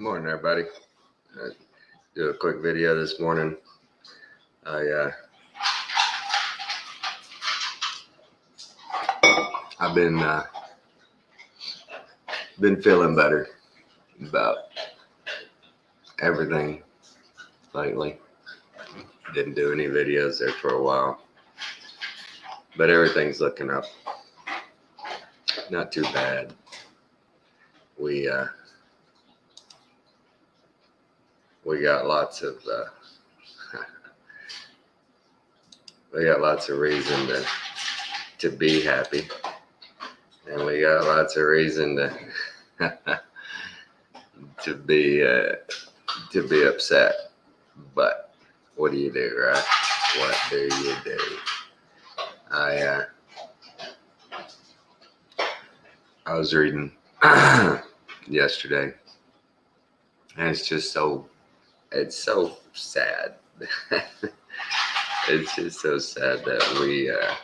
Good morning, everybody. Do a quick video this morning. I've been feeling better about everything lately. Didn't do any videos there for a while, but everything's looking up. Not too bad. We got lots of reason to be happy, and we got lots of reason to be upset. But what do you do, right? What do you do? I was reading yesterday, and it's so sad. It's just so sad that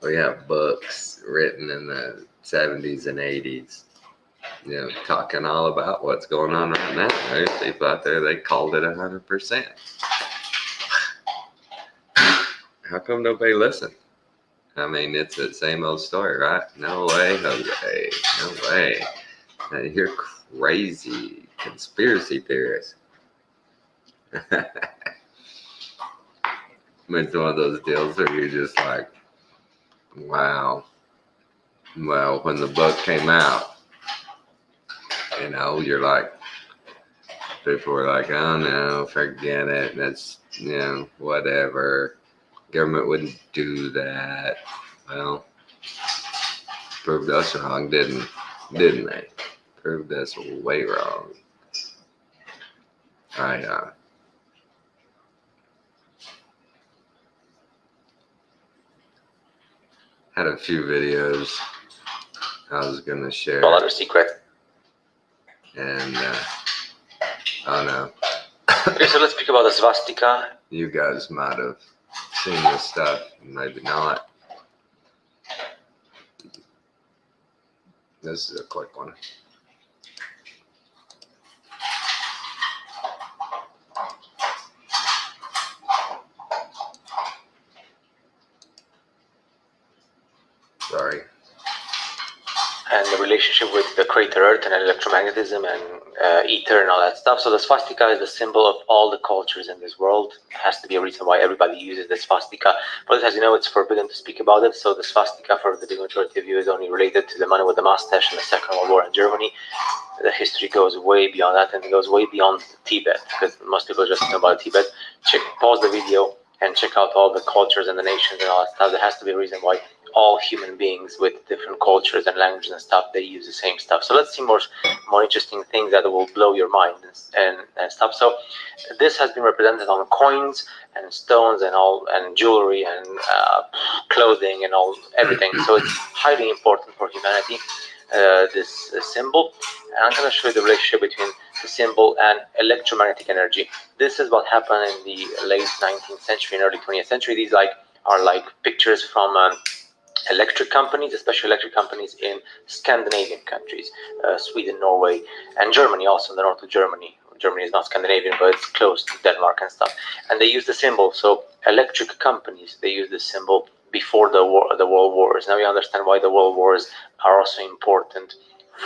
we have books written in the 70s and 80s, talking all about what's going on right now. There's people out there, they called it 100%. How come nobody listened? I mean, it's the same old story, right? No way, Jose. No way. You're crazy conspiracy theorists. It's one of those deals where you're just like, wow. Well, when the book came out, you're like, people were like, oh no, forget it. That's, whatever. Government wouldn't do that. Well, proved us wrong, didn't they? Proved us way wrong. I had a few videos I was gonna share. Another secret. And oh no. Okay, so let's speak about the swastika. You guys might have seen this stuff, maybe not. This is a quick one. Sorry. And the relationship with the crater Earth and electromagnetism and ether and all that stuff. So the swastika is the symbol of all the cultures in this world. It has to be a reason why everybody uses the swastika. But as you know, it's forbidden to speak about it. So the swastika, for the big majority of you, is only related to the man with the mustache in the Second World War in Germany. The history goes way beyond that, and it goes way beyond Tibet, because most people just know about Tibet. Pause the video and check out all the cultures and the nations and all that stuff. There has to be a reason why all human beings with different cultures and languages and stuff, they use the same stuff. So let's see more interesting things that will blow your mind and stuff. So this has been represented on coins and stones and jewelry and clothing and everything. So it's highly important for humanity, this symbol. And I'm going to show you the relationship between the symbol and electromagnetic energy. This is what happened in the late 19th century and early 20th century. These are like pictures from electric companies, especially electric companies in Scandinavian countries, Sweden, Norway, and Germany, also in the north of Germany. Germany is not Scandinavian, but it's close to Denmark and stuff. And they use the symbol. So electric companies, they use this symbol before the world wars. Now you understand why the world wars are also important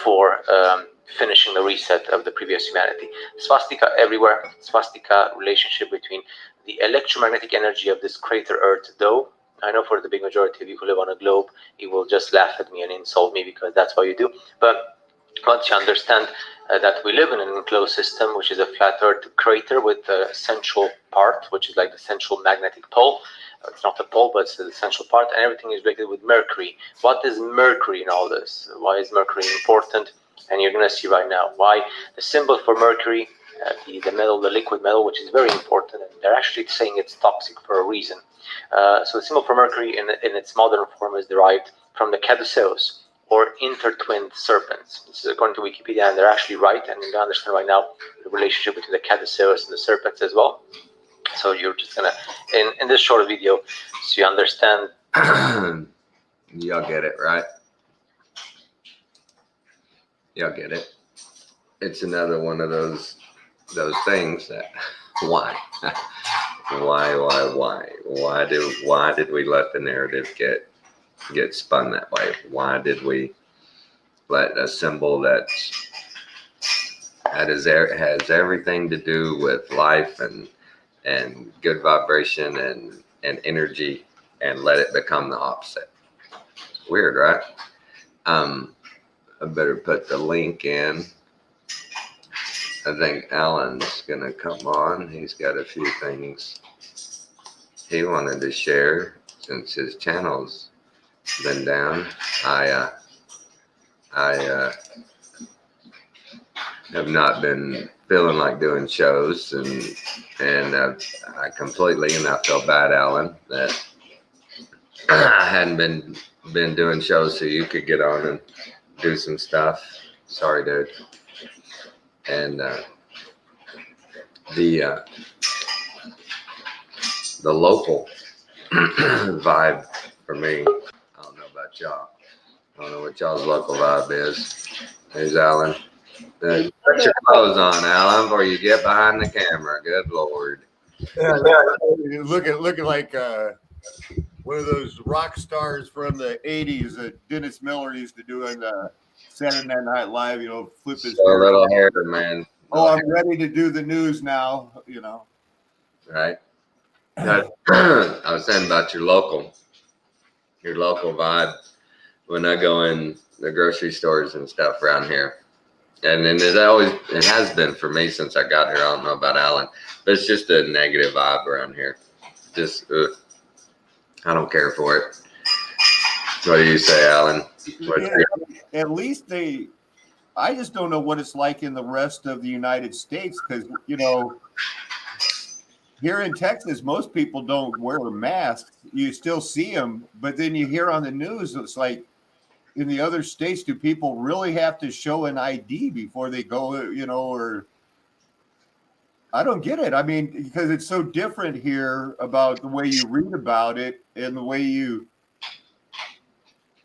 for finishing the reset of the previous humanity. Swastika everywhere. Swastika relationship between the electromagnetic energy of this crater Earth, though I know for the big majority of you who live on a globe, you will just laugh at me and insult me because that's what you do. But once you understand that we live in an enclosed system, which is a flat Earth crater with a central part, which is like the central magnetic pole. It's not a pole, but it's the central part, and everything is related with Mercury. What is Mercury in all this? Why is Mercury important? And you're going to see right now why. The symbol for Mercury, the metal, the liquid metal, which is very important, and they're actually saying it's toxic for a reason. So the symbol for Mercury in its modern form is derived from the caduceus, or intertwined serpents. This is according to Wikipedia, and they're actually right, and you're going to understand right now the relationship between the caduceus and the serpents as well. So you're just going to, in this short video, so you understand. Y'all get it, right? Y'all get it. it's another one of those things that why why did we let the narrative get spun that way? Why did we let a symbol that has everything to do with life and good vibration and energy, and let it become the opposite? It's weird, right? I better put the link in. I think Alan's gonna come on. He's got a few things he wanted to share since his channel's been down. I have not been feeling like doing shows, and I completely, and I feel bad, Alan, that I hadn't been doing shows so you could get on and do some stuff. Sorry, dude. And the local vibe for me, I don't know about y'all. I don't know what y'all's local vibe is. There's Alan. Put your clothes on, Alan, before you get behind the camera. Good Lord. Yeah, looking like one of those rock stars from the '80s that Dennis Miller used to do on Saturday Night Live. You know, flip his So hair. little hair, man. Oh, I'm ready to do the news now. You know, Right. I was saying about your local vibe. When I go in the grocery stores and stuff around here, and then it has been for me since I got here. I don't know about Alan, but it's just a negative vibe around here. Just I don't care for it. What do you say, Alan? at least I just don't know what it's like in the rest of the United States, because you know, here in Texas, most people don't wear masks. You still see them, but then you hear on the news, it's like, in the other states, do people really have to show an ID before they go, you know, or I don't get it. I mean, because it's so different here about the way you read about it and the way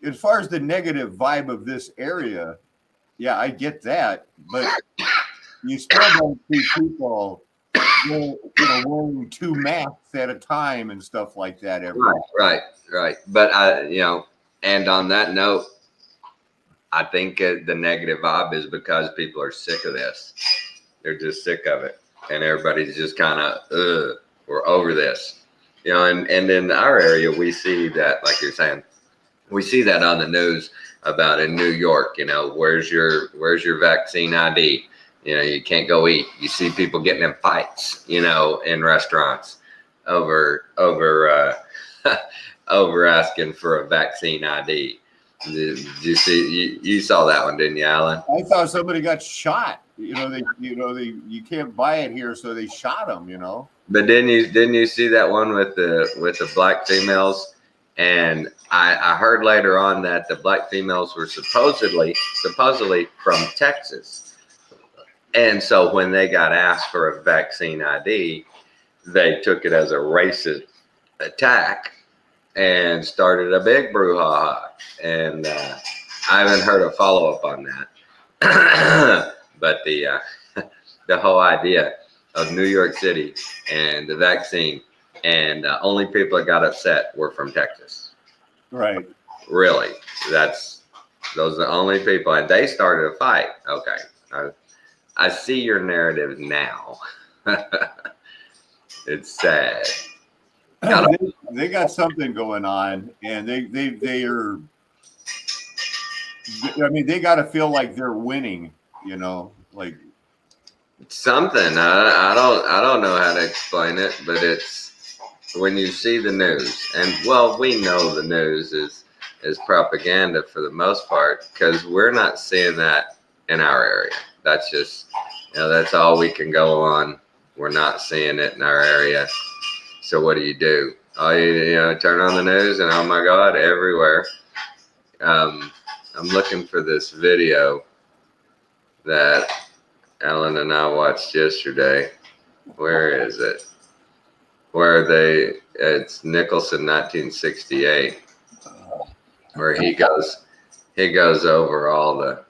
as far as the negative vibe of this area, yeah, I get that. But you still don't see people, wearing 2 masks at a time and stuff like that. Right. But and on that note, I think the negative vibe is because people are sick of this. They're just sick of it, and everybody's just kind of, we're over this, And in our area, we see that, like you're saying, we see that on the news about in New York. Where's your vaccine ID? You can't go eat. You see people getting in fights, in restaurants over over asking for a vaccine ID. Did you see? You saw that one, didn't you, Alan? I thought somebody got shot. You can't buy it here, so they shot them. But didn't you see that one with the black females? And I heard later on that the black females were supposedly from Texas, and so when they got asked for a vaccine ID, they took it as a racist attack and started a big brouhaha. And I haven't heard a follow up on that. But the whole idea of New York City and the vaccine, and only people that got upset were from Texas. Right. Really, those are the only people, and they started a fight. Okay, I see your narrative now. It's sad. They got something going on, and they are. I mean, they got to feel like they're winning. Like something. I don't know how to explain it, but it's when you see the news, and well, we know the news is propaganda for the most part, because we're not seeing that in our area. That's just that's all we can go on. We're not seeing it in our area. So what do? You turn on the news, and oh my God, everywhere. I'm looking for this video that Alan and I watched yesterday. Where is it? It's Nicholson 1968, where he goes over all the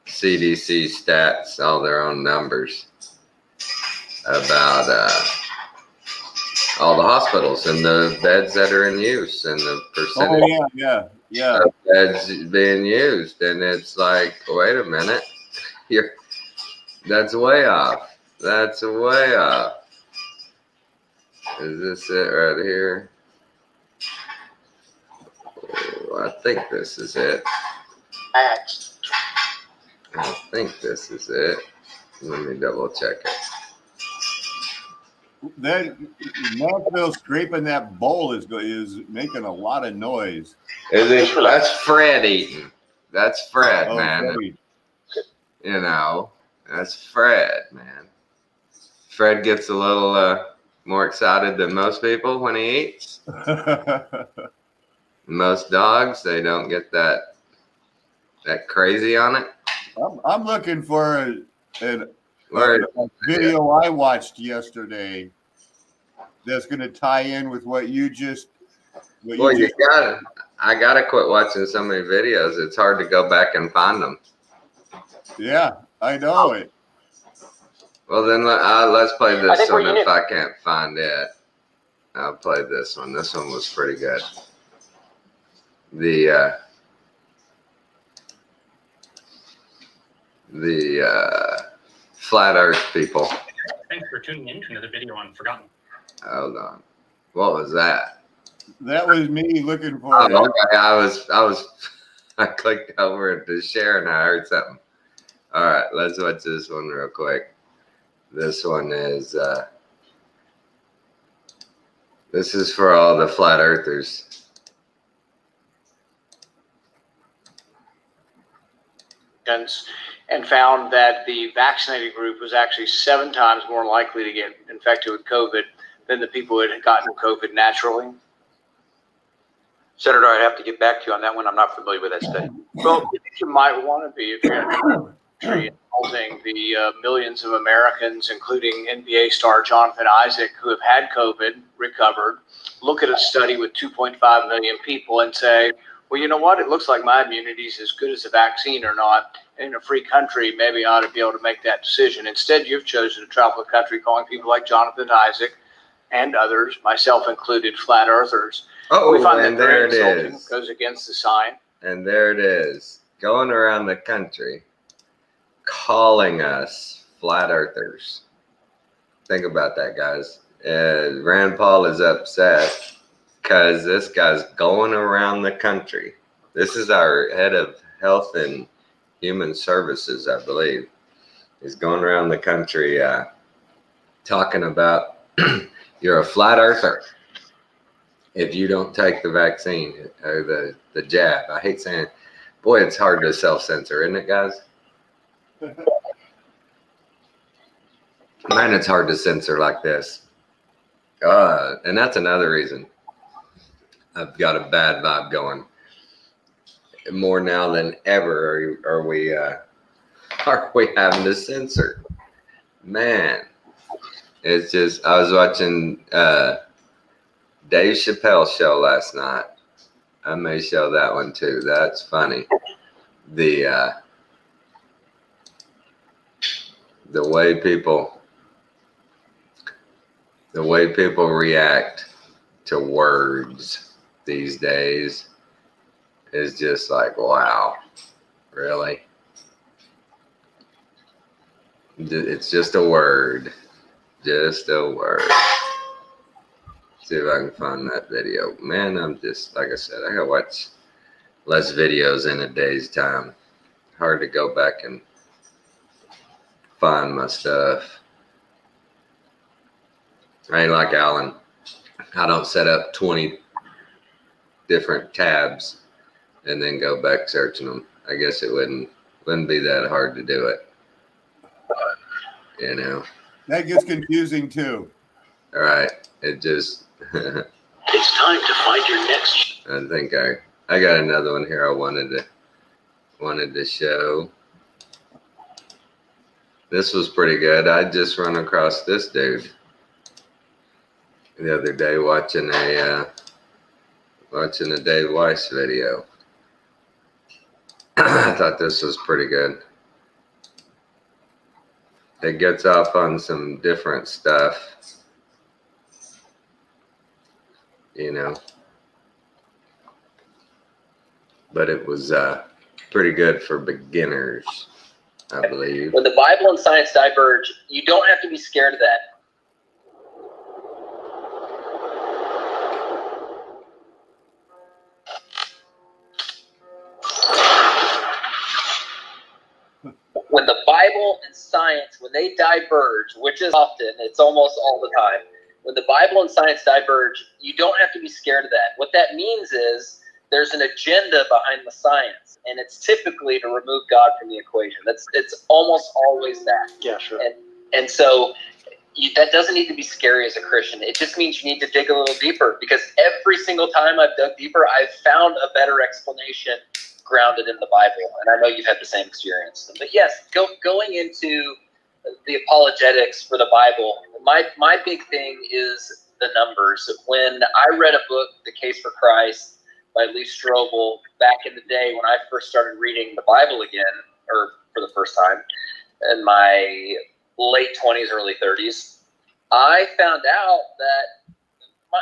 CDC stats, all their own numbers about all the hospitals and the beds that are in use and the percentage of beds being used. And it's like, wait a minute, that's way off. That's way off. Is this it right here? Oh, I think this is it. I think this is it. Let me double check it. That Nashville scraping that bowl is making a lot of noise. That's Fred eating. That's Fred, man. Freddy. You know, that's Fred, man. Fred gets a little more excited than most people when he eats. Most dogs, they don't get that crazy on it. I'm looking for a video I watched yesterday that's going to tie in with what you just. I gotta quit watching so many videos. It's hard to go back and find them. Yeah, I know it. Well, then let's play this one. If I can't find it, I'll play this one. This one was pretty good. The flat Earth people. Thanks for tuning in to another video on Forgotten. Hold on. What was that? That was me looking for. Oh, okay. I clicked over to share and I heard something. All right, let's watch this one real quick. This one is this is for all the flat earthers. And found that the vaccinated group was actually 7 times more likely to get infected with COVID than the people who had gotten COVID naturally. Senator, I'd have to get back to you on that one. I'm not familiar with that study. Well, I think you might want to be if you're involving the millions of Americans, including NBA star Jonathan Isaac, who have had COVID, recovered, look at a study with 2.5 million people and say, well, you know what? It looks like my immunity is as good as a vaccine or not. In a free country, maybe I ought to be able to make that decision. Instead, you've chosen to travel the country calling people like Jonathan Isaac and others, myself included, flat earthers. Oh, we find and that there very it insulting, is. goes against the sign. And there it is. Going around the country calling us flat earthers. Think about that, guys. Rand Paul is upset because this guy's going around the country. This is our head of health and human services, I believe. He's going around the country talking about you're a flat earther if you don't take the vaccine or the jab. I hate saying, boy, it's hard to self-censor, isn't it, guys? Man, it's hard to censor like this. And that's another reason I've got a bad vibe going. More now than ever are we having to censor. Man, it's just, I was watching Dave Chappelle's show last night. I may show that one too. That's funny. The way people react to words these days is just like, wow, really? It's just a word. Just a word. See if I can find that video. Man, I'm just, like I said, I gotta watch less videos in a day's time. Hard to go back and find my stuff. I ain't like Alan. I don't set up 20 different tabs and then go back searching them. I guess it wouldn't be that hard to do it. You know. That gets confusing too. All right. It just It's time to find your next. I think I got another one here I wanted to show. This was pretty good. I just run across this dude the other day watching a Dave Weiss video. I thought this was pretty good. it gets off on some different stuff, you know. But it was pretty good for beginners, I believe. When the Bible and science diverge, you don't have to be scared of that. When the Bible and science, when they diverge, which is often, it's almost all the time, when the Bible and science diverge, you don't have to be scared of that. What that means is there's an agenda behind the science, and it's typically to remove God from the equation. It's almost always that. Yeah, sure. And so that doesn't need to be scary as a Christian. It just means you need to dig a little deeper, because every single time I've dug deeper, I've found a better explanation grounded in the Bible. And I know you've had the same experience. But yes, going into the apologetics for the Bible, my big thing is the numbers. When I read a book, The Case for Christ, by Lee Strobel, back in the day when I first started reading the Bible again, or for the first time, in my late 20s, early 30s, I found out that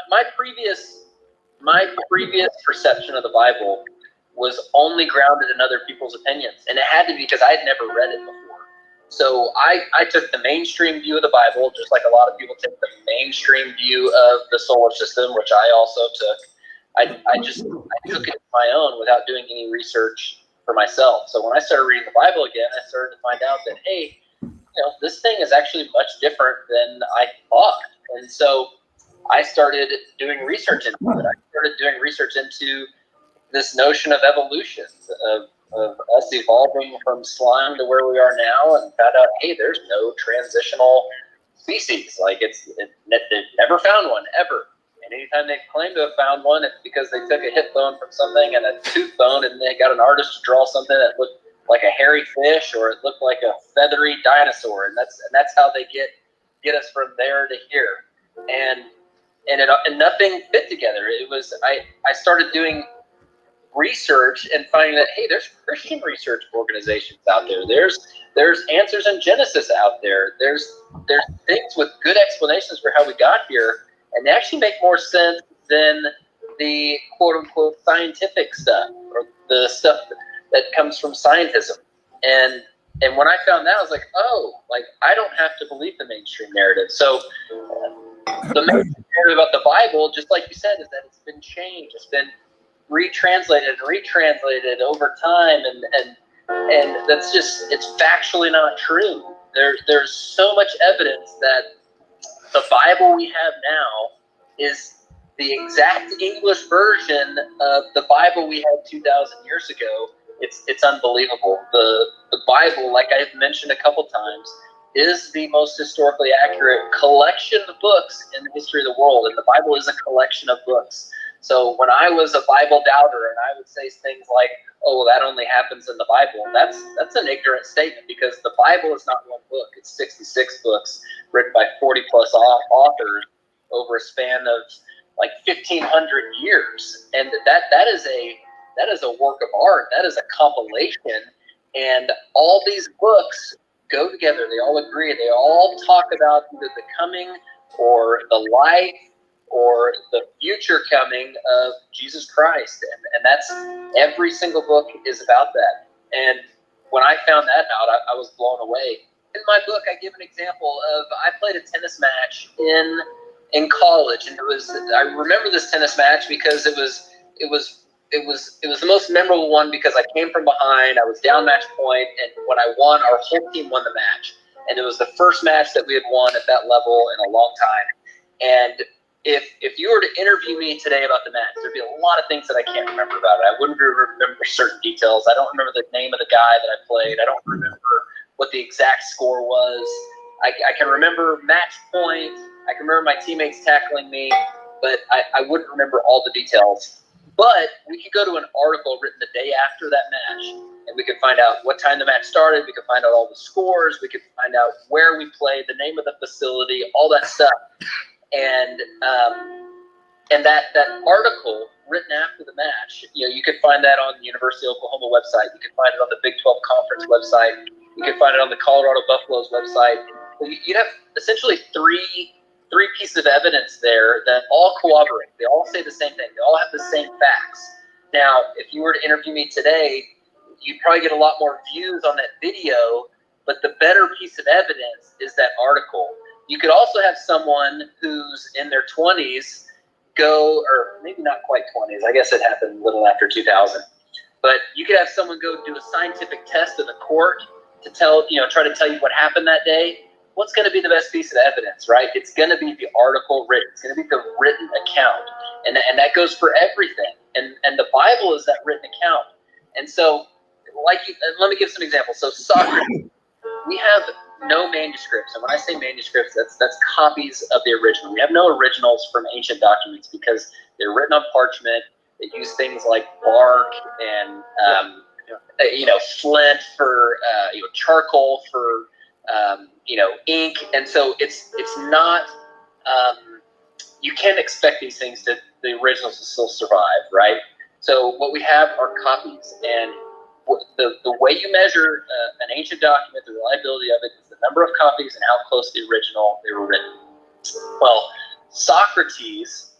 my previous perception of the Bible was only grounded in other people's opinions. And it had to be because I had never read it before. So I took the mainstream view of the Bible, just like a lot of people take the mainstream view of the solar system, which I also took. I took it as my own without doing any research for myself. So when I started reading the Bible again, I started to find out that, hey, this thing is actually much different than I thought. And so I started doing research into it. I started doing research into this notion of evolution, of us evolving from slime to where we are now, and found out, hey, there's no transitional species. Like they've never found one ever. And anytime they claim to have found one, it's because they took a hip bone from something and a tooth bone, and they got an artist to draw something that looked like a hairy fish, or it looked like a feathery dinosaur, and that's how they get us from there to here. And nothing fit together. It was I started doing research and finding that, hey, there's Christian research organizations out there. There's Answers in Genesis out there. There's things with good explanations for how we got here, and they actually make more sense than the quote unquote scientific stuff, or the stuff that comes from scientism. And when I found that, I was like, oh, like I don't have to believe the mainstream narrative. So the mainstream narrative about the Bible, just like you said, is that it's been changed. It's been retranslated over time, and that's just, it's factually not true. There's so much evidence that the Bible we have now is the exact English version of the Bible we had 2,000 years ago. It's unbelievable. The Bible, like I've mentioned a couple times, is the most historically accurate collection of books in the history of the world, and the Bible is a collection of books. So when I was a Bible doubter and I would say things like, oh, well, that only happens in the Bible, that's an ignorant statement, because the Bible is not one book. It's 66 books written by 40 plus authors over a span of like 1,500 years. And that is a work of art. That is a compilation. And all these books go together. They all agree. They all talk about either the coming or the life or the future coming of Jesus Christ. And that's, every single book is about that. And when I found that out, I was blown away. In my book, I give an example of, I played a tennis match in college, and I remember this tennis match because it was the most memorable one, because I came from behind, I was down match point, and when I won, our whole team won the match. And it was the first match that we had won at that level in a long time. And if you were to interview me today about the match, there'd be a lot of things that I can't remember about it. I wouldn't remember certain details. I don't remember the name of the guy that I played. I don't remember what the exact score was. I can remember match point. I can remember my teammates tackling me, but I wouldn't remember all the details. But we could go to an article written the day after that match, and we could find out what time the match started. We could find out all the scores. We could find out where we played, the name of the facility, all that stuff. And that article written after the match, you could find that on the University of Oklahoma website. You could find it on the Big 12 Conference website. You can find it on the Colorado Buffalo's website. You'd have essentially three pieces of evidence there that all corroborate. They all say the same thing. They all have the same facts. Now, if you were to interview me today, you'd probably get a lot more views on that video, but the better piece of evidence is that article. You could also have someone who's in their 20s go, or maybe not quite 20s, I guess it happened a little after 2000, but you could have someone go do a scientific test in the court to try to tell you what happened that day. What's going to be the best piece of evidence, right? It's going to be the article written. It's going to be the written account. And that goes for everything. And the Bible is that written account. And so, let me give some examples. So Socrates, we have no manuscripts. And when I say manuscripts, that's copies of the original. We have no originals from ancient documents because they're written on parchment. They use things like bark and, flint for, charcoal for, ink. And so it's not, you can't expect these things the originals to still survive, right? So what we have are copies, and the way you measure an ancient document, the reliability of it, is the number of copies and how close to the original they were written. Well, Socrates,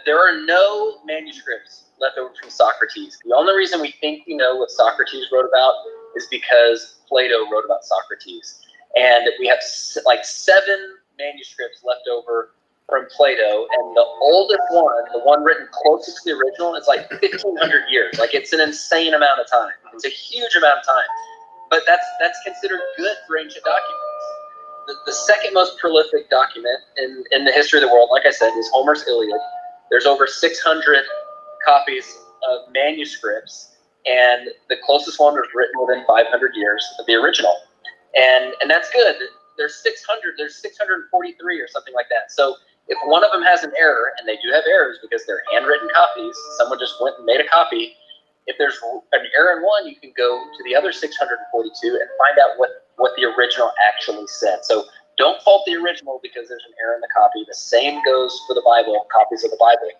there are no manuscripts left over from Socrates. The only reason we think we know what Socrates wrote about is because Plato wrote about Socrates. And we have like 7 manuscripts left over from Plato, and the oldest one, the one written closest to the original, is like 1,500 years. Like, it's an insane amount of time. It's a huge amount of time. But that's considered good for ancient documents. The second most prolific document in the history of the world, like I said, is Homer's Iliad. There's over 600 copies of manuscripts, and the closest one was written within 500 years of the original. And that's good. There's 600, there's 643 or something like that. So if one of them has an error, and they do have errors because they're handwritten copies, someone just went and made a copy. If there's an error in one, you can go to the other 642 and find out what the original actually said. So don't fault the original because there's an error in the copy. The same goes for the Bible, copies of the Bible.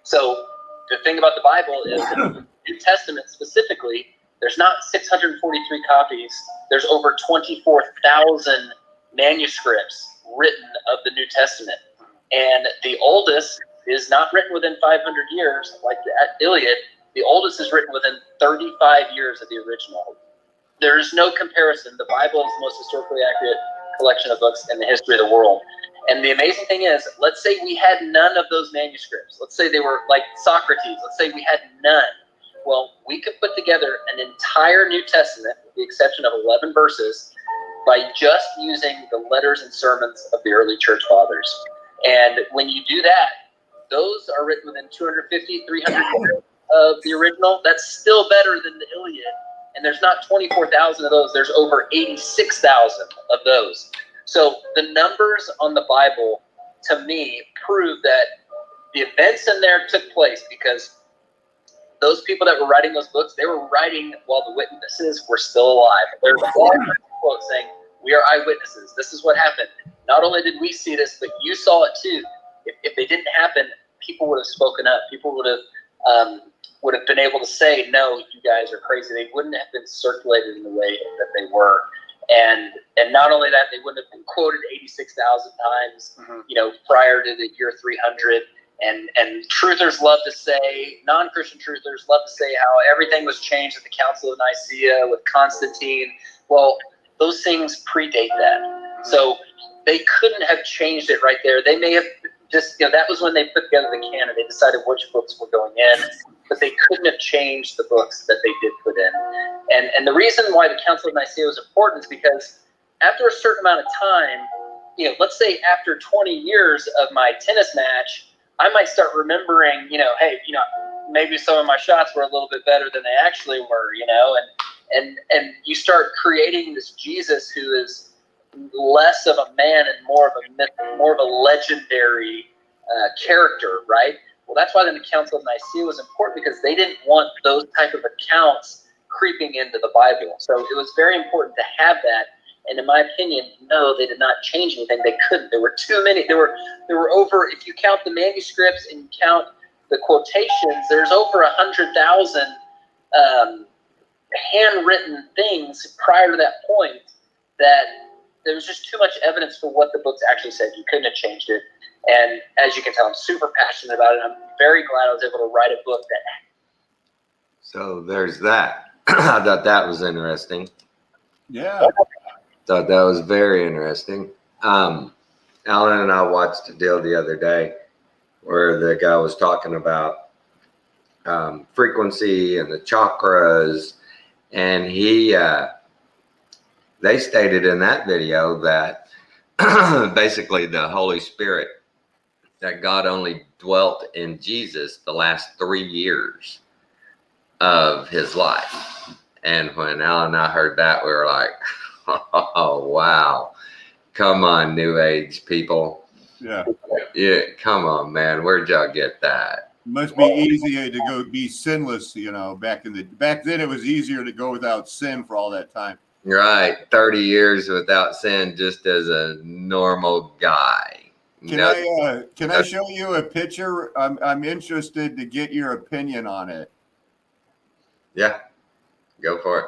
So the thing about the Bible is the New Testament specifically, there's not 643 copies. There's over 24,000 manuscripts written of the New Testament. And the oldest is not written within 500 years, like the Iliad. The oldest is written within 35 years of the original. There is no comparison. The Bible is the most historically accurate collection of books in the history of the world. And the amazing thing is, let's say we had none of those manuscripts. Let's say they were like Socrates. Let's say we had none. Well, we could put together an entire New Testament, with the exception of 11 verses, by just using the letters and sermons of the early church fathers. And when you do that, those are written within 250, 300 years of the original. That's still better than the Iliad. And there's not 24,000 of those. There's over 86,000 of those. So the numbers on the Bible, to me, prove that the events in there took place because those people that were writing those books, they were writing while the witnesses were still alive. There's a lot of quotes saying, "We are eyewitnesses. This is what happened. Not only did we see this, but you saw it too." If they didn't happen, people would have spoken up. People would have been able to say, "No, you guys are crazy." They wouldn't have been circulated in the way that they were. And not only that, they wouldn't have been quoted 86,000 times, prior to the year 300. And truthers love to say, non-Christian truthers love to say how everything was changed at the Council of Nicaea with Constantine. Well, those things predate that. So they couldn't have changed it right there. They may have just, that was when they put together the canon. They decided which books were going in, but they couldn't have changed the books that they did put in. And the reason why the Council of Nicaea was important is because after a certain amount of time, let's say after 20 years of my tennis match, I might start remembering, hey, maybe some of my shots were a little bit better than they actually were, and you start creating this Jesus who is less of a man and more of a myth, more of a legendary character, right? Well, that's why the Council of Nicaea was important, because they didn't want those type of accounts creeping into the Bible. So it was very important to have that. And in my opinion, no, they did not change anything. They couldn't. There were too many. There were over, if you count the manuscripts and you count the quotations, there's over 100,000 handwritten things prior to that point that there was just too much evidence for what the books actually said. You couldn't have changed it. And as you can tell, I'm super passionate about it. I'm very glad I was able to write a book that. So there's that. I thought that was interesting. Yeah. Thought that was very interesting. Alan and I watched a deal the other day where the guy was talking about frequency and the chakras, and they stated in that video that basically the Holy Spirit, that God only dwelt in Jesus the last 3 years of his life. And when Alan and I heard that, we were like, oh, wow. Come on, New Age people. Yeah. Yeah, come on, man. Where'd y'all get that? Must be easier to go be sinless, back then it was easier to go without sin for all that time. Right. 30 years without sin just as a normal guy. Can I show you a picture? I'm interested to get your opinion on it. Yeah. Go for it.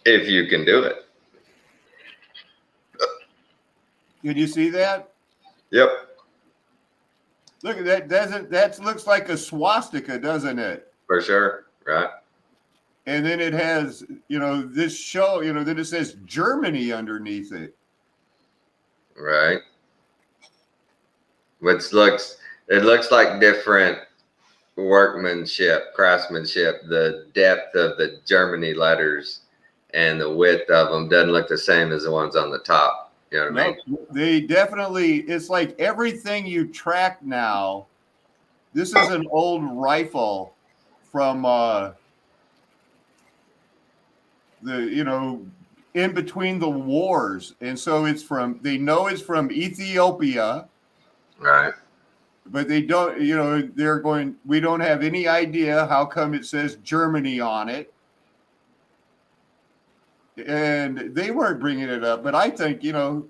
If you can do it. Can you see that? Yep. Look at that. That looks like a swastika, doesn't it? For sure. Right. And then it has, this show, then it says Germany underneath it. Right. It looks like different workmanship, craftsmanship. The depth of the Germany letters and the width of them doesn't look the same as the ones on the top. You know what I mean? They definitely, it's like everything you track now. This is an old rifle from in between the wars. And so they know it's from Ethiopia. Right. But they don't, we don't have any idea how come it says Germany on it. And they weren't bringing it up, but I think, the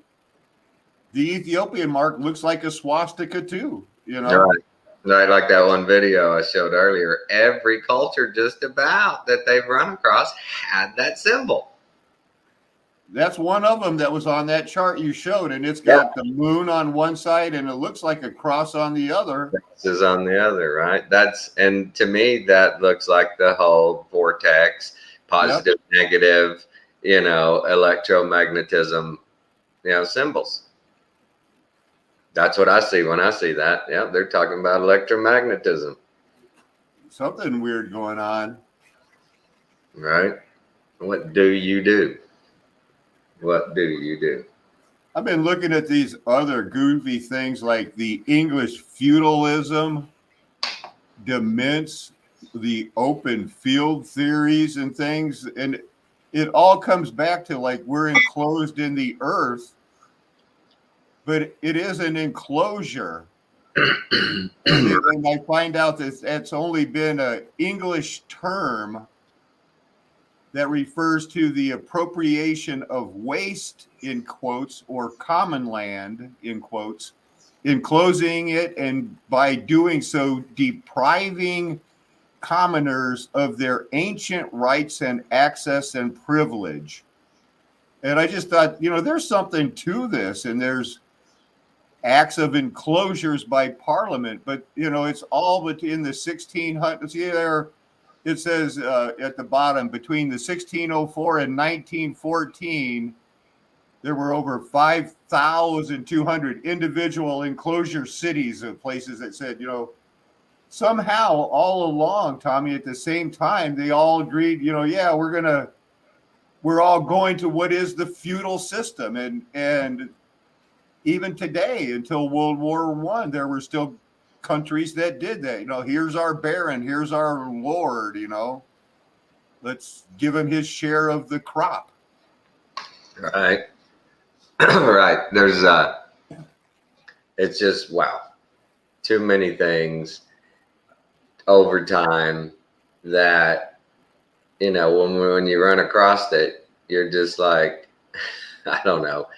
Ethiopian mark looks like a swastika too, Right. Right, like that one video I showed earlier. Every culture just about that they've run across had that symbol. That's one of them that was on that chart you showed, and it's got the moon on one side and it looks like a cross on the other. This is on the other, right? And to me, that looks like the whole vortex, positive, negative, electromagnetism, symbols. That's what I see when I see that. Yeah, they're talking about electromagnetism. Something weird going on. Right? What do you do? What do you do? I've been looking at these other goofy things like the English feudalism, dements, the open field theories and things. And it all comes back to like we're enclosed in the earth, but it is an enclosure. And I find out that that's only been an English term that refers to the appropriation of waste, in quotes, or common land, in quotes, enclosing it, and by doing so, depriving commoners of their ancient rights and access and privilege. And I just thought, there's something to this, and there's acts of enclosures by Parliament, but, it's all within the 1600s. See there, it says at the bottom, between the 1604 and 1914, there were over 5,200 individual enclosure cities of places that said, somehow all along, Tommy, at the same time, they all agreed, we're all going to what is the feudal system. And even today, until World War I, there were still countries that did that. Here's our baron, here's our lord, let's give him his share of the crop. Right. Right. There's it's just, wow, too many things over time that, when you run across it, you're just like, I don't know,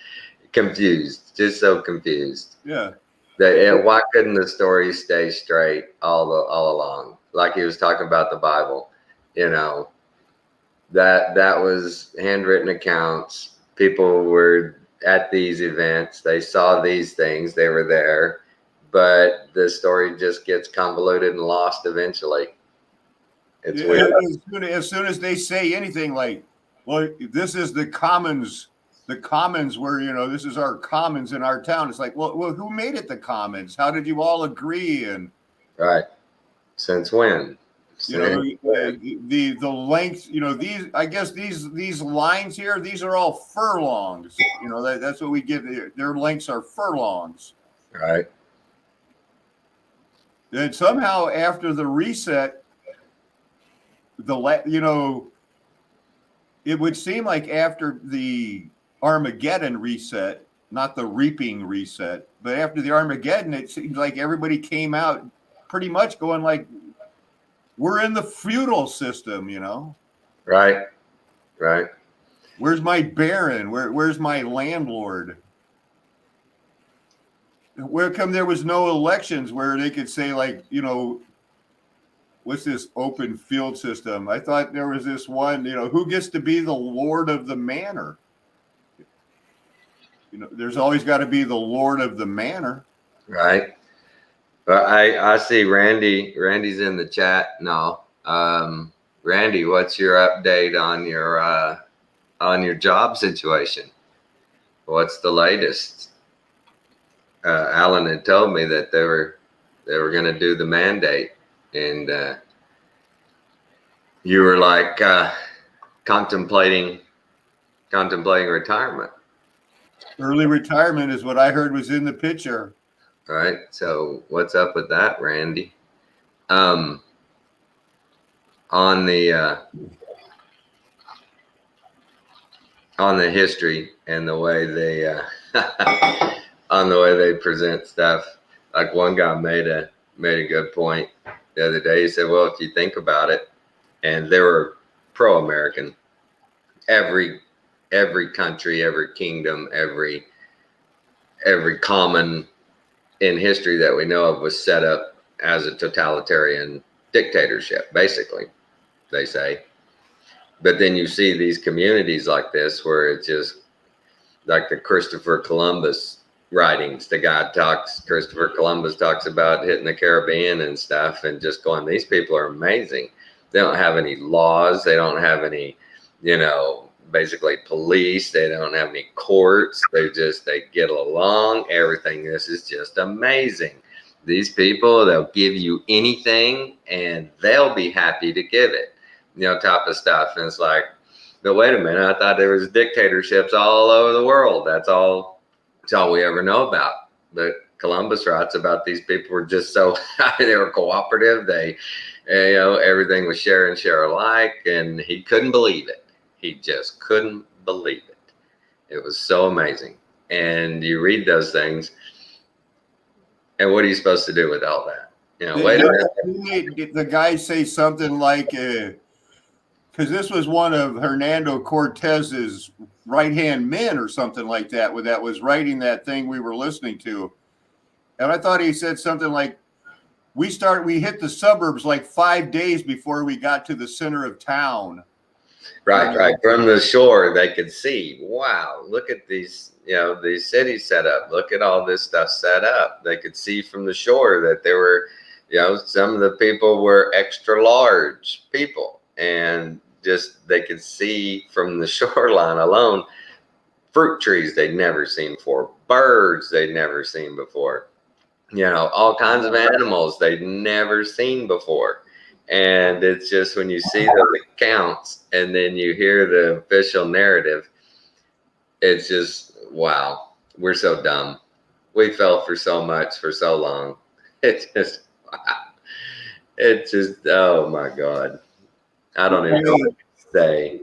confused, just so confused. Yeah. Why couldn't the story stay straight all along? Like he was talking about the Bible, you know, that was handwritten accounts. People were at these events. They saw these things. They were there, but the story just gets convoluted and lost eventually. It's weird. As soon as they say anything like, well, this is the commons where, you know, this is our commons in our town. It's like, well, who made it the commons? How did you all agree? And Right. Since when? you know, the length, you know, these, I guess these lines here, these are all furlongs. You know, that's what we get. Their lengths are furlongs. Right. And somehow after the reset, you know, it would seem like after the Armageddon reset, not the reaping reset, but after the Armageddon, it seems like everybody came out pretty much going like, we're in the feudal system, you know? Right. Right. Where's my baron? Where's my landlord? Where come there was no elections where they could say, like, you know, what's this open field system? I thought there was this one, you know, who gets to be the lord of the manor? You know, there's always got to be the lord of the manor. Right. But I see Randy's in the chat now. Randy, what's your update on your job situation? What's the latest? Alan had told me that they were going to do the mandate, and you were like contemplating retirement. Early retirement is what I heard was in the picture. All right. So what's up with that, Randy? On the history and the way they on the way they present stuff. Like one guy made a good point the other day. He said, well, if you think about it, and they were pro-American, every country, every kingdom, every common in history that we know of was set up as a totalitarian dictatorship, basically, they say. But then you see these communities like this where it's just like the Christopher Columbus writings. Christopher Columbus talks about hitting the Caribbean and stuff, and just going, these people are amazing. They don't have any laws. They don't have any, you know, basically police. They don't have any courts. They get along. Everything. This is just amazing. These people, they'll give you anything and they'll be happy to give it, you know, type of stuff. And it's like, but wait a minute, I thought there was dictatorships all over the world. That's all we ever know about. But Columbus writes about these people were just so, they were cooperative. They, you know, everything was share and share alike, and he couldn't believe it. He just couldn't believe it. It was so amazing. And you read those things, and what are you supposed to do with all that? You know, wait a minute. The guy say something like, because this was one of Hernando Cortez's right-hand men or something like that, that was writing that thing we were listening to. And I thought he said something like, we hit the suburbs like 5 days before we got to the center of town. Right. From the shore, they could see, wow, look at these, you know, these cities set up. Look at all this stuff set up. They could see from the shore that there were, you know, some of the people were extra large people, and just they could see from the shoreline alone fruit trees they'd never seen before, birds they'd never seen before, you know, all kinds of animals they'd never seen before. And it's just when you see those accounts and then you hear the official narrative, it's just, wow, we're so dumb. We fell for so much for so long. It's just, wow. It's just, oh my God. I don't even know what to say.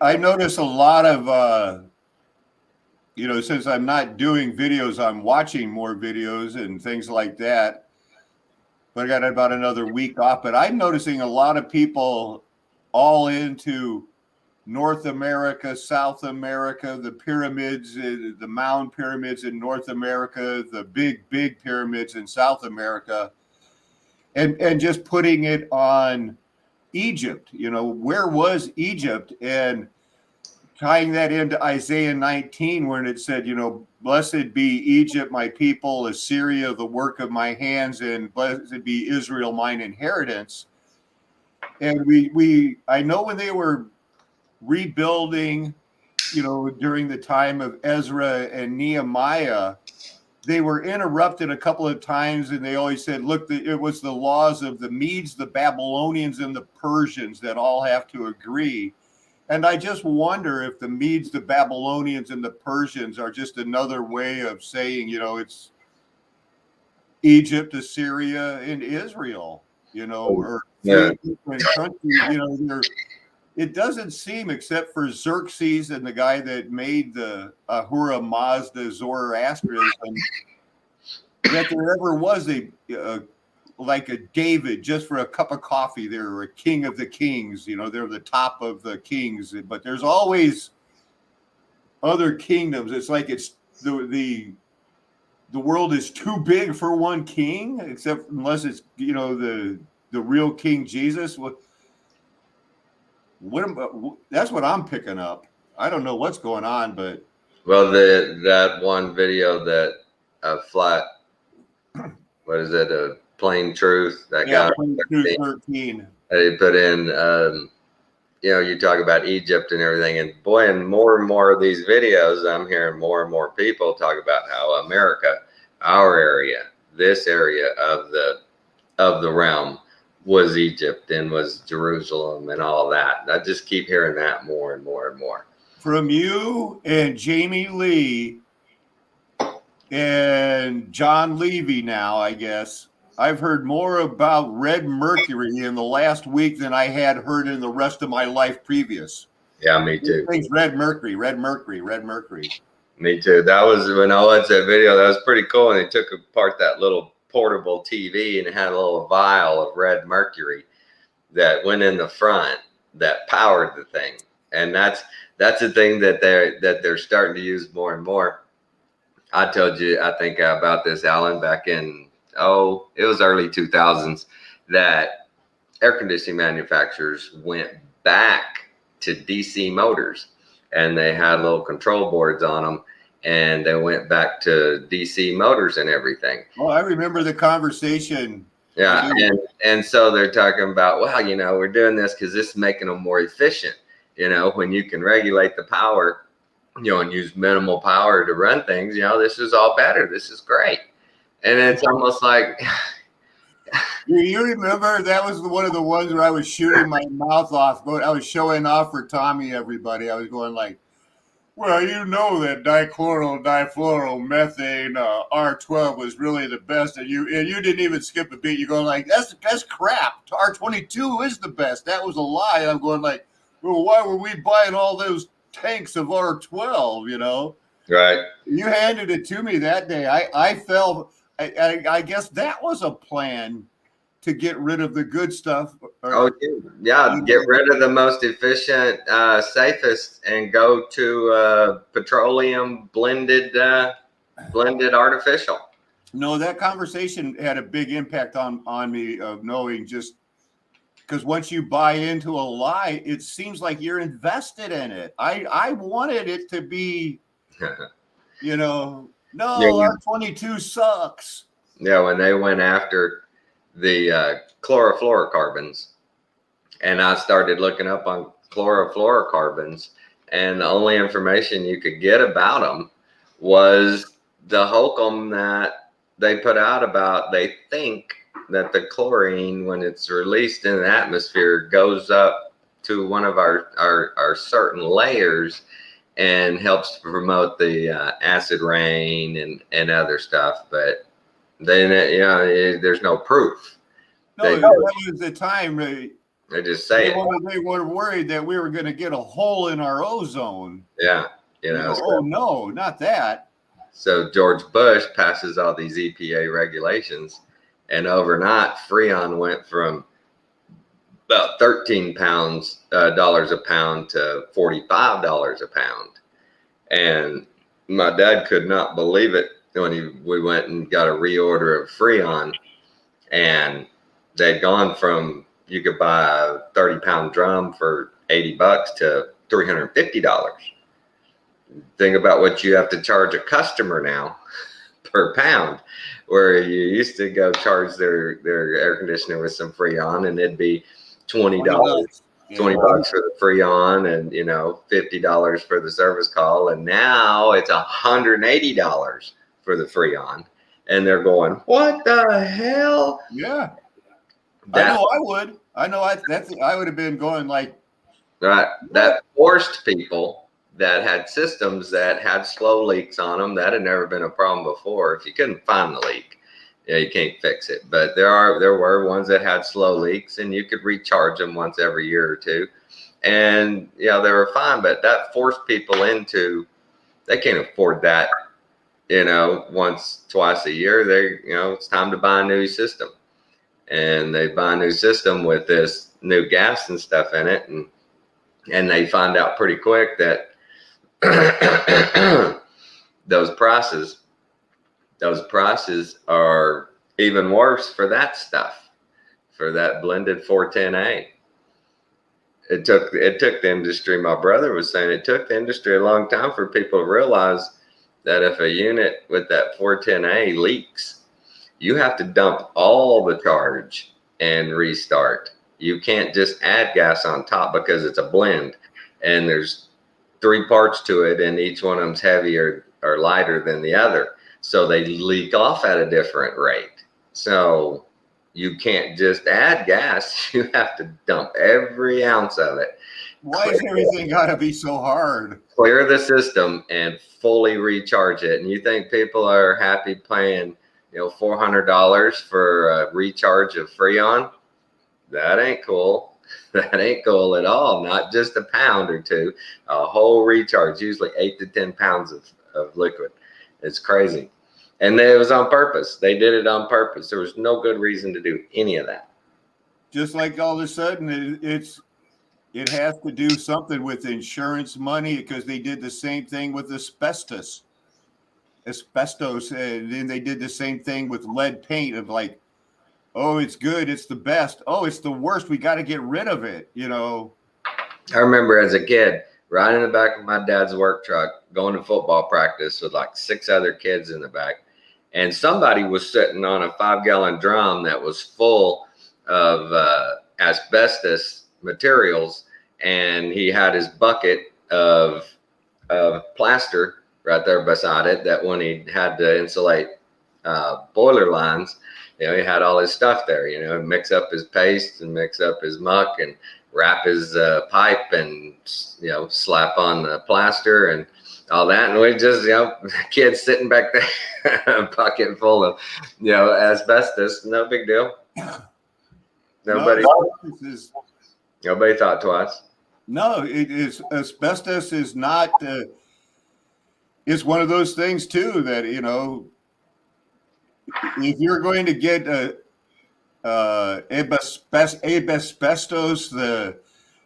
I notice a lot of, you know, since I'm not doing videos, I'm watching more videos and things like that. But I got about another week off. But I'm noticing a lot of people all into North America, South America, the pyramids, the mound pyramids in North America, the big pyramids in South America, and just putting it on Egypt. You know, where was Egypt? And tying that into Isaiah 19, when it said, you know, blessed be Egypt, my people, Assyria, the work of my hands, and blessed be Israel, mine inheritance. And I know when they were rebuilding, you know, during the time of Ezra and Nehemiah, they were interrupted a couple of times, and they always said, look, it was the laws of the Medes, the Babylonians, and the Persians that all have to agree. And I just wonder if the Medes, the Babylonians, and the Persians are just another way of saying, you know, it's Egypt, Assyria, and Israel, you know, or three different countries. You know, it doesn't seem, except for Xerxes and the guy that made the Ahura Mazda Zoroastrianism, that there ever was like a David just for a cup of coffee. They're a king of the kings, you know, they're the top of the kings, but there's always other kingdoms. It's like it's the world is too big for one king, except unless it's, you know, the real King Jesus. That's what I'm picking up. I don't know what's going on, but well, that one video that flat, what is it, a plain truth, that guy Plain Truth 13. They put in, you know, you talk about Egypt and everything, and boy, and more of these videos, I'm hearing more and more people talk about how America, our area, this area of the realm, was Egypt and was Jerusalem and all that. I just keep hearing that more and more and more. From you and Jamie Lee and John Levy now, I guess, I've heard more about Red Mercury in the last week than I had heard in the rest of my life previous. Yeah, me too. Red Mercury, Red Mercury, Red Mercury. Me too. That was when I watched that video. That was pretty cool. And they took apart that little portable TV and it had a little vial of red mercury that went in the front that powered the thing. And that's the thing that they're starting to use more and more. I told you, I think about this, Alan, back in, it was early 2000s, that air conditioning manufacturers went back to DC motors, and they had little control boards on them, and they went back to DC motors and everything. Oh, I remember the conversation. Yeah, and so they're talking about, well, you know, we're doing this because this is making them more efficient. You know, when you can regulate the power, you know, and use minimal power to run things, you know, this is all better. This is great. And it's almost like, you remember that was one of the ones where I was shooting my mouth off. I was showing off for Tommy, everybody. I was going like, well, you know that difluoromethane R12 was really the best, and you didn't even skip a beat. You're going like, that's crap. R22 is the best. That was a lie. And I'm going like, well, why were we buying all those tanks of R12? You know, right? You handed it to me that day. I fell. I guess that was a plan to get rid of the good stuff. Yeah, get rid of the most efficient, safest, and go to petroleum blended artificial. No, that conversation had a big impact on me, of knowing, just because once you buy into a lie, it seems like you're invested in it. I wanted it to be, you know, no, R22 sucks. Yeah, when they went after the chlorofluorocarbons, and I started looking up on chlorofluorocarbons, and the only information you could get about them was the hokum that they put out about, they think that the chlorine, when it's released in the atmosphere, goes up to one of our certain layers and helps to promote the acid rain and other stuff. But then, you know, there's no proof. No, that was the time. They just say they were worried that we were going to get a hole in our ozone. Yeah, you know. Oh no, not that. So George Bush passes all these EPA regulations, and overnight Freon went from about $13 a pound to $45 a pound. And my dad could not believe it when we went and got a reorder of Freon, and they'd gone from, you could buy a 30-pound drum for $80 to $350. Think about what you have to charge a customer now per pound, where you used to go charge their air conditioner with some Freon and it'd be $20, $20 for the Freon, and $50 for the service call, and now it's $180 for the Freon, and they're going, what the hell? Yeah, I know I would. I would have been going like, right. That forced people that had systems that had slow leaks on them. That had never been a problem before. If you couldn't find the leak, you can't fix it. But there were ones that had slow leaks, and you could recharge them once every year or two, and they were fine. But that forced people into, they can't afford that. Once, twice a year, it's time to buy a new system, and they buy a new system with this new gas and stuff in it, and they find out pretty quick that those prices are even worse for that stuff, for that blended 410A. It took the industry, my brother was saying, it took the industry a long time for people to realize that if a unit with that 410A leaks, you have to dump all the charge and restart. You can't just add gas on top because it's a blend, and there's 3 parts to it, and each one of them's heavier or lighter than the other. So they leak off at a different rate. So you can't just add gas. You have to dump every ounce of it. Why is everything got to be so hard? Clear the system and fully recharge it. And you think people are happy paying, $400 for a recharge of Freon? That ain't cool. That ain't cool at all. Not just a pound or two, a whole recharge, usually 8 to 10 pounds of liquid. It's crazy. And it was on purpose. They did it on purpose. There was no good reason to do any of that. Just like all of a sudden it has to do something with insurance money, because they did the same thing with asbestos, and then they did the same thing with lead paint of like, oh, it's good, it's the best. Oh, it's the worst. We got to get rid of it. I remember as a kid riding in the back of my dad's work truck, going to football practice with like 6 other kids in the back. And somebody was sitting on a 5-gallon drum that was full of asbestos materials. And he had his bucket of plaster right there beside it, that when he had to insulate boiler lines, he had all his stuff there, mix up his paste and mix up his muck and wrap his pipe and, slap on the plaster and all that. And we just, kids sitting back there, a bucket full of, asbestos, no big deal. Nobody thought twice. No, it is, asbestos is not, it's one of those things too, that, if you're going to get asbestos,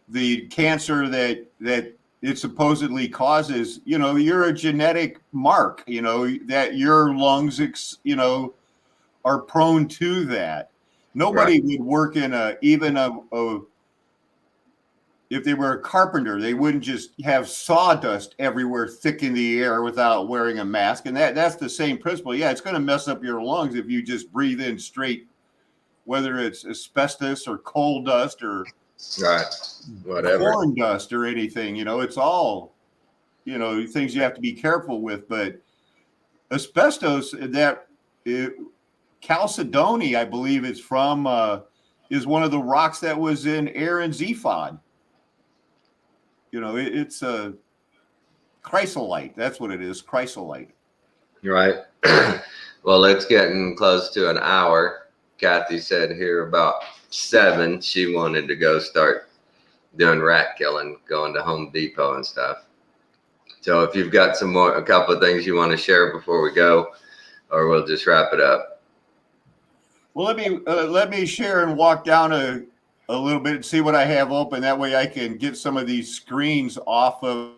the cancer that it supposedly causes, you're a genetic mark, that your lungs, are prone to that. Nobody would work in if they were a carpenter, they wouldn't just have sawdust everywhere thick in the air without wearing a mask. And that's the same principle. Yeah, it's going to mess up your lungs if you just breathe in straight, whether it's asbestos or coal dust or whatever, corn dust or anything. It's all, things you have to be careful with. But asbestos, Chalcedony, I believe it's from, is one of the rocks that was in Aaron's ephod. It's a chrysolite. That's what it is, chrysolite. Right. Well, it's getting close to an hour. Kathy said here about 7, she wanted to go start doing rat killing, going to Home Depot and stuff. So if you've got a couple of things you want to share before we go, or we'll just wrap it up. Well, let me share and walk down a little bit, see what I have open. That way I can get some of these screens off of.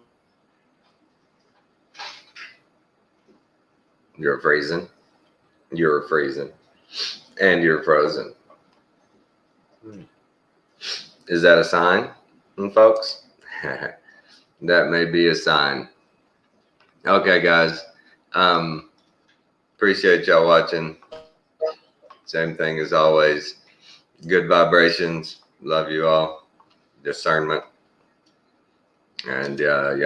You're freezing. You're freezing. And you're frozen. Is that a sign, folks? That may be a sign. Okay, guys. Appreciate y'all watching. Same thing as always. Good vibrations. Love you all. Discernment. And y'all